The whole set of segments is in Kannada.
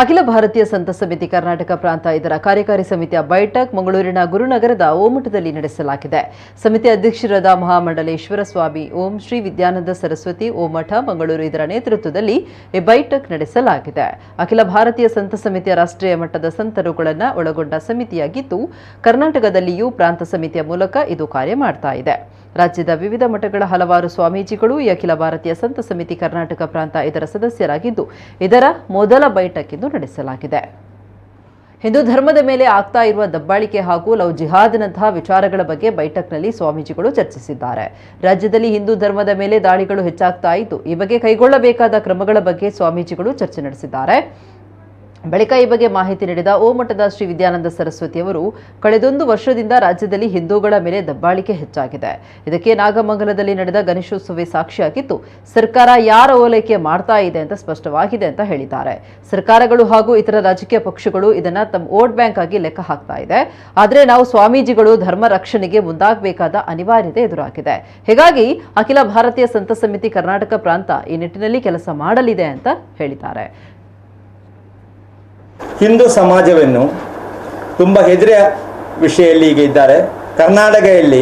ಅಖಿಲ ಭಾರತೀಯ ಸಂತ ಸಮಿತಿ ಕರ್ನಾಟಕ ಪ್ರಾಂತ ಇದರ ಕಾರ್ಯಕಾರಿ ಸಮಿತಿಯ ಬೈಠಕ್ ಮಂಗಳೂರಿನ ಗುರುನಗರದ ಓಮಠದಲ್ಲಿ ನಡೆಸಲಾಗಿದೆ. ಸಮಿತಿ ಅಧ್ಯಕ್ಷರಾದ ಮಹಾಮಂಡಲೇಶ್ವರ ಸ್ವಾಮಿ ಓಂ ಶ್ರೀ ವಿದ್ಯಾನಂದ ಸರಸ್ವತಿ ಓಮಠ ಮಂಗಳೂರು ಇದರ ನೇತೃತ್ವದಲ್ಲಿ ಈ ಬೈಠಕ್ ನಡೆಸಲಾಗಿದೆ. ಅಖಿಲ ಭಾರತೀಯ ಸಂತ ಸಮಿತಿಯ ರಾಷ್ಟ್ರೀಯ ಮಟ್ಟದ ಸಂತರುಗಳನ್ನು ಒಳಗೊಂಡ ಸಮಿತಿಯಾಗಿದ್ದು, ಕರ್ನಾಟಕದಲ್ಲಿಯೂ ಪ್ರಾಂತ ಸಮಿತಿಯ ಮೂಲಕ ಇದು ಕಾರ್ಯ ಮಾಡ್ತಾ ಇದೆ. ರಾಜ್ಯದ ವಿವಿಧ ಮಠಗಳ ಹಲವಾರು ಸ್ವಾಮೀಜಿಗಳು ಈ ಅಖಿಲ ಭಾರತೀಯ ಸಂತ ಸಮಿತಿ ಕರ್ನಾಟಕ ಪ್ರಾಂತ ಇದರ ಸದಸ್ಯರಾಗಿದ್ದು, ಇದರ ಮೊದಲ ಬೈಠಕ್ ಇಂದು ನಡೆಸಲಾಗಿದೆ. ಹಿಂದೂ ಧರ್ಮದ ಮೇಲೆ ಆಗ್ತಾ ಇರುವ ದಬ್ಬಾಳಿಕೆ ಹಾಗೂ ಲವ್ ಜಿಹಾದ್ನಂತಹ ವಿಚಾರಗಳ ಬಗ್ಗೆ ಬೈಠಕ್ನಲ್ಲಿ ಸ್ವಾಮೀಜಿಗಳು ಚರ್ಚಿಸಿದ್ದಾರೆ. ರಾಜ್ಯದಲ್ಲಿ ಹಿಂದೂ ಧರ್ಮದ ಮೇಲೆ ದಾಳಿಗಳು ಹೆಚ್ಚಾಗ್ತಾ ಇದ್ದು, ಈ ಬಗ್ಗೆ ಕೈಗೊಳ್ಳಬೇಕಾದ ಕ್ರಮಗಳ ಬಗ್ಗೆ ಸ್ವಾಮೀಜಿಗಳು ಚರ್ಚೆ ನಡೆಸಿದ್ದಾರೆ. ಬಳಿಕ ಈ ಬಗ್ಗೆ ಮಾಹಿತಿ ನೀಡಿದ ಓಮಠದ ಶ್ರೀ ವಿದ್ಯಾನಂದ ಸರಸ್ವತಿ ಅವರು, ಕಳೆದೊಂದು ವರ್ಷದಿಂದ ರಾಜ್ಯದಲ್ಲಿ ಹಿಂದೂಗಳ ಮೇಲೆ ದಬ್ಬಾಳಿಕೆ ಹೆಚ್ಚಾಗಿದೆ. ಇದಕ್ಕೆ ನಾಗಮಂಗಲದಲ್ಲಿ ನಡೆದ ಗಣೇಶೋತ್ಸವವೇ ಸಾಕ್ಷಿಯಾಗಿದ್ದು, ಸರ್ಕಾರ ಯಾರ ಓಲೈಕೆ ಮಾಡ್ತಾ ಇದೆ ಅಂತ ಸ್ಪಷ್ಟವಾಗಿದೆ ಅಂತ ಹೇಳಿದ್ದಾರೆ. ಸರ್ಕಾರಗಳು ಹಾಗೂ ಇತರ ರಾಜಕೀಯ ಪಕ್ಷಗಳು ಇದನ್ನ ತಮ್ಮ ವೋಟ್ ಬ್ಯಾಂಕ್ ಆಗಿ ಲೆಕ್ಕ ಹಾಕ್ತಾ ಇದೆ. ಆದರೆ ನಾವು ಸ್ವಾಮೀಜಿಗಳು ಧರ್ಮ ರಕ್ಷಣೆಗೆ ಮುಂದಾಗಬೇಕಾದ ಅನಿವಾರ್ಯತೆ ಎದುರಾಗಿದೆ. ಹೀಗಾಗಿ ಅಖಿಲ ಭಾರತೀಯ ಸಂತ ಸಮಿತಿ ಕರ್ನಾಟಕ ಪ್ರಾಂತ ಈ ನಿಟ್ಟಿನಲ್ಲಿ ಕೆಲಸ ಮಾಡಲಿದೆ ಅಂತ ಹೇಳಿದ್ದಾರೆ. ಹಿಂದೂ ಸಮಾಜವನ್ನು ತುಂಬ ಹೆದರಿಯ ವಿಷಯದಲ್ಲಿ ಈಗ ಇದ್ದಾರೆ. ಕರ್ನಾಟಕದಲ್ಲಿ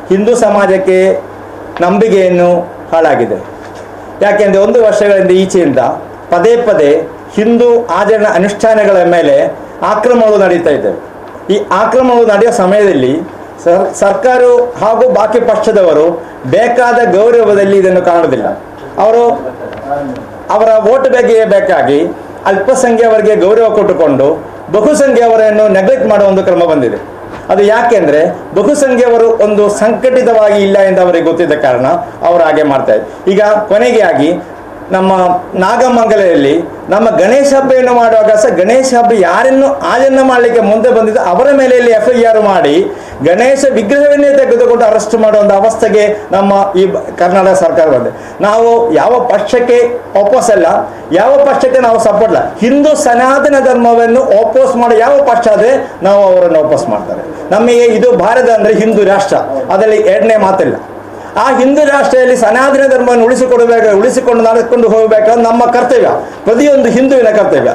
ಹಿಂದೂ ಸಮಾಜಕ್ಕೆ ನಂಬಿಕೆಯನ್ನು ಹಾಳಾಗಿದೆ. ಯಾಕೆಂದರೆ ಒಂದು ವರ್ಷಗಳಿಂದ ಈಚೆಯಿಂದ ಪದೇ ಪದೇ ಹಿಂದೂ ಆಚರಣ ಅನುಷ್ಠಾನಗಳ ಮೇಲೆ ಆಕ್ರಮಣಗಳು ನಡೀತಾ ಇದ್ದಾವೆ. ಈ ಆಕ್ರಮಣಗಳು ನಡೆಯುವ ಸಮಯದಲ್ಲಿ ಸರ್ಕಾರ ಹಾಗೂ ಬಾಕಿ ಪಕ್ಷದವರು ಬೇಕಾದ ಗೌರವದಲ್ಲಿ ಇದನ್ನು ಕಾಣುವುದಿಲ್ಲ. ಅವರು ಅವರ ವೋಟ್ ಬ್ಯಾಂಕಿಗೆ ಬೇಕಾಗಿ ಅಲ್ಪಸಂಖ್ಯಾತವರಿಗೆ ಗೌರವ ಕೊಟ್ಟುಕೊಂಡು ಬಹುಸಂಖ್ಯಾತವರನ್ನು ನೆಗ್ಲೆಕ್ಟ್ ಮಾಡುವ ಒಂದು ಕ್ರಮ ಬಂದಿದೆ. ಅದು ಯಾಕೆಂದರೆ ಬಹುಸಂಖ್ಯಾತವರು ಒಂದು ಸಂಘಟಿತವಾಗಿ ಇಲ್ಲ ಎಂದು ಅವರಿಗೆ ಗೊತ್ತಿದ್ದ ಕಾರಣ ಅವರು ಹಾಗೆ ಮಾಡ್ತಾರೆ. ಈಗ ಕೊನೆಗೆ ಆಗಿ ನಮ್ಮ ನಾಗಮಂಗಲದಲ್ಲಿ ನಮ್ಮ ಗಣೇಶ ಹಬ್ಬವನ್ನು ಮಾಡುವಾಗ ಸಹ ಗಣೇಶ ಹಬ್ಬ ಯಾರನ್ನು ಆಚರಣೆ ಮಾಡಲಿಕ್ಕೆ ಮುಂದೆ ಬಂದಿದ್ದು ಅವರ ಮೇಲೆ FIR ಮಾಡಿ ಗಣೇಶ ವಿಗ್ರಹವನ್ನೇ ತೆಗೆದುಕೊಂಡು ಅರೆಸ್ಟ್ ಮಾಡುವಂಥ ಅವಸ್ಥೆಗೆ ನಮ್ಮ ಈ ಕರ್ನಾಟಕ ಸರ್ಕಾರ ಬಂದಿದೆ. ನಾವು ಯಾವ ಪಕ್ಷಕ್ಕೆ ವಾಪಸ್ ಅಲ್ಲ, ಯಾವ ಪಕ್ಷಕ್ಕೆ ನಾವು ಸಪೋರ್ಟ್ ಇಲ್ಲ. ಹಿಂದೂ ಸನಾತನ ಧರ್ಮವನ್ನು ವಾಪಸ್ ಮಾಡಿ ಯಾವ ಪಕ್ಷ ಆದರೆ ನಾವು ಅವರನ್ನು ವಾಪಸ್ ಮಾಡ್ತಾರೆ. ನಮಗೆ ಇದು ಭಾರತ ಅಂದರೆ ಹಿಂದೂ ರಾಷ್ಟ್ರ, ಅದರಲ್ಲಿ ಎರಡನೇ ಮಾತಿಲ್ಲ. ಆ ಹಿಂದೂ ರಾಷ್ಟ್ರದಲ್ಲಿ ಸನಾತನ ಧರ್ಮವನ್ನು ಉಳಿಸಿಕೊಂಡು ನಡೆದುಕೊಂಡು ಹೋಗಬೇಕಾದ್ರೆ ನಮ್ಮ ಕರ್ತವ್ಯ, ಪ್ರತಿಯೊಂದು ಹಿಂದುವಿನ ಕರ್ತವ್ಯ.